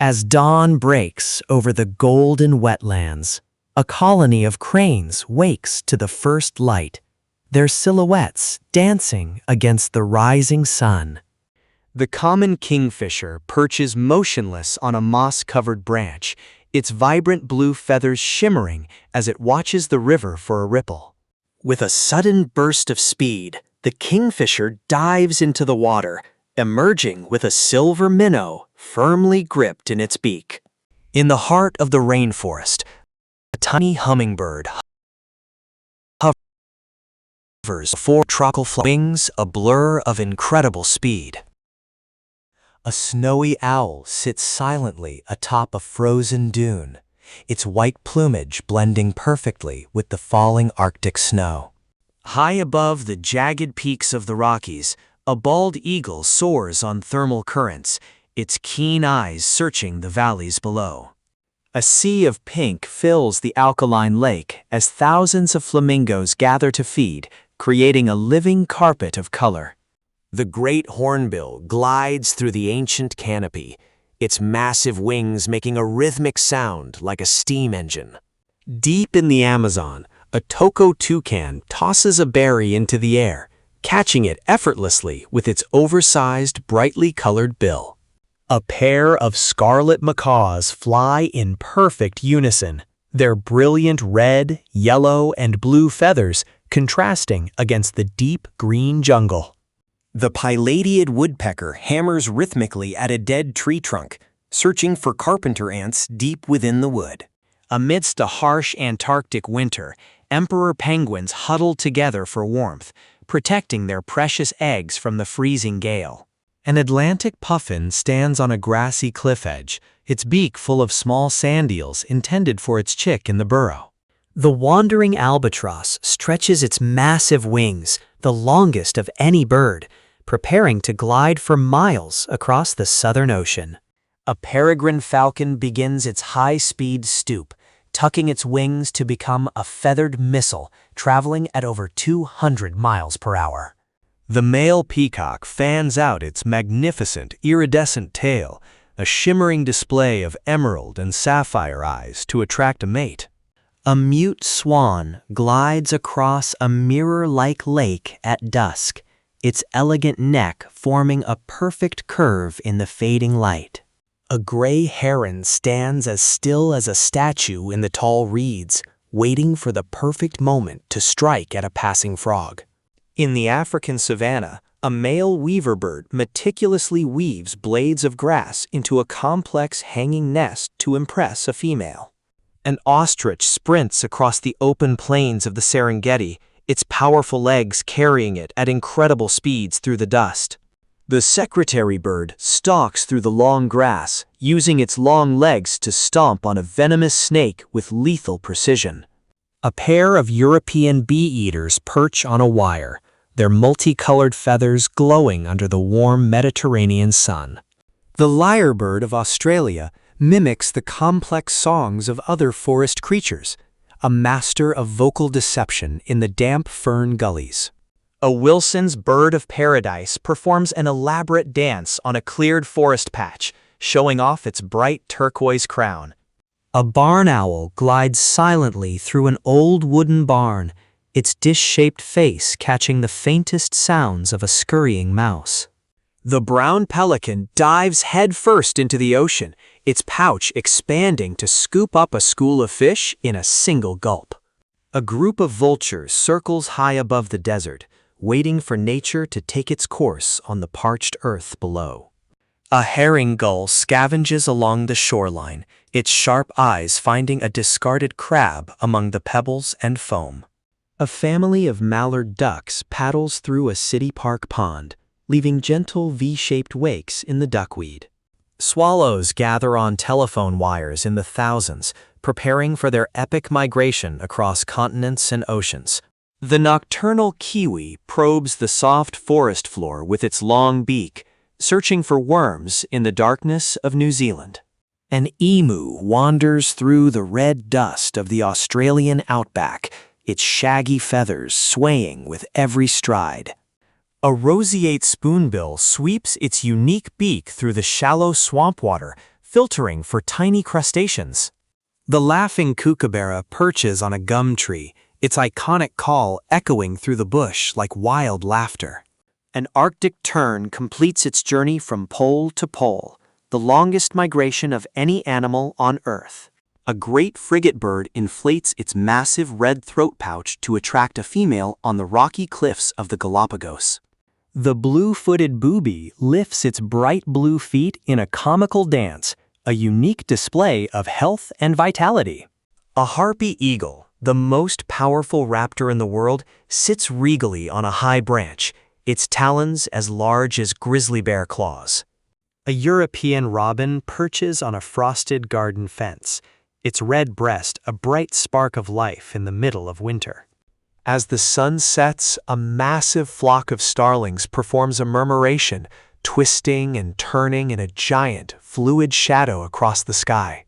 As dawn breaks over the golden wetlands, a colony of cranes wakes to the first light, their silhouettes dancing against the rising sun. The common kingfisher perches motionless on a moss-covered branch, its vibrant blue feathers shimmering as it watches the river for a ripple. With a sudden burst of speed, the kingfisher dives into the water, emerging with a silver minnow firmly gripped in its beak. In the heart of the rainforest, a tiny hummingbird hovers before tropical wings, a blur of incredible speed. A snowy owl sits silently atop a frozen dune, its white plumage blending perfectly with the falling Arctic snow. High above the jagged peaks of the Rockies, a bald eagle soars on thermal currents, its keen eyes searching the valleys below. A sea of pink fills the alkaline lake as thousands of flamingos gather to feed, creating a living carpet of color. The great hornbill glides through the ancient canopy, its massive wings making a rhythmic sound like a steam engine. Deep in the Amazon, a toko toucan tosses a berry into the air, catching it effortlessly with its oversized, brightly colored bill. A pair of scarlet macaws fly in perfect unison, their brilliant red, yellow, and blue feathers contrasting against the deep green jungle. The pileated woodpecker hammers rhythmically at a dead tree trunk, searching for carpenter ants deep within the wood. Amidst a harsh Antarctic winter, emperor penguins huddle together for warmth, protecting their precious eggs from the freezing gale. An Atlantic puffin stands on a grassy cliff edge, its beak full of small sand eels intended for its chick in the burrow. The wandering albatross stretches its massive wings, the longest of any bird, preparing to glide for miles across the Southern Ocean. A peregrine falcon begins its high-speed stoop, tucking its wings to become a feathered missile, traveling at over 200 miles per hour. The male peacock fans out its magnificent iridescent tail, a shimmering display of emerald and sapphire eyes to attract a mate. A mute swan glides across a mirror-like lake at dusk, its elegant neck forming a perfect curve in the fading light. A gray heron stands as still as a statue in the tall reeds, waiting for the perfect moment to strike at a passing frog. In the African savanna, a male weaver bird meticulously weaves blades of grass into a complex hanging nest to impress a female. An ostrich sprints across the open plains of the Serengeti, its powerful legs carrying it at incredible speeds through the dust. The secretary bird stalks through the long grass, using its long legs to stomp on a venomous snake with lethal precision. A pair of European bee-eaters perch on a wire, their multicolored feathers glowing under the warm Mediterranean sun. The lyrebird of Australia mimics the complex songs of other forest creatures, a master of vocal deception in the damp fern gullies. A Wilson's bird of paradise performs an elaborate dance on a cleared forest patch, showing off its bright turquoise crown. A barn owl glides silently through an old wooden barn, its dish-shaped face catching the faintest sounds of a scurrying mouse. The brown pelican dives headfirst into the ocean, its pouch expanding to scoop up a school of fish in a single gulp. A group of vultures circles high above the desert, waiting for nature to take its course on the parched earth below. A herring gull scavenges along the shoreline, its sharp eyes finding a discarded crab among the pebbles and foam. A family of mallard ducks paddles through a city park pond, leaving gentle V-shaped wakes in the duckweed. Swallows gather on telephone wires in the thousands, preparing for their epic migration across continents and oceans. The nocturnal kiwi probes the soft forest floor with its long beak, searching for worms in the darkness of New Zealand. An emu wanders through the red dust of the Australian outback, its shaggy feathers swaying with every stride. A roseate spoonbill sweeps its unique beak through the shallow swamp water, filtering for tiny crustaceans. The laughing kookaburra perches on a gum tree, its iconic call echoing through the bush like wild laughter. An Arctic tern completes its journey from pole to pole, the longest migration of any animal on Earth. A great frigate bird inflates its massive red throat pouch to attract a female on the rocky cliffs of the Galapagos. The blue-footed booby lifts its bright blue feet in a comical dance, a unique display of health and vitality. A harpy eagle, the most powerful raptor in the world, sits regally on a high branch, its talons as large as grizzly bear claws. A European robin perches on a frosted garden fence, its red breast a bright spark of life in the middle of winter. As the sun sets, a massive flock of starlings performs a murmuration, twisting and turning in a giant, fluid shadow across the sky.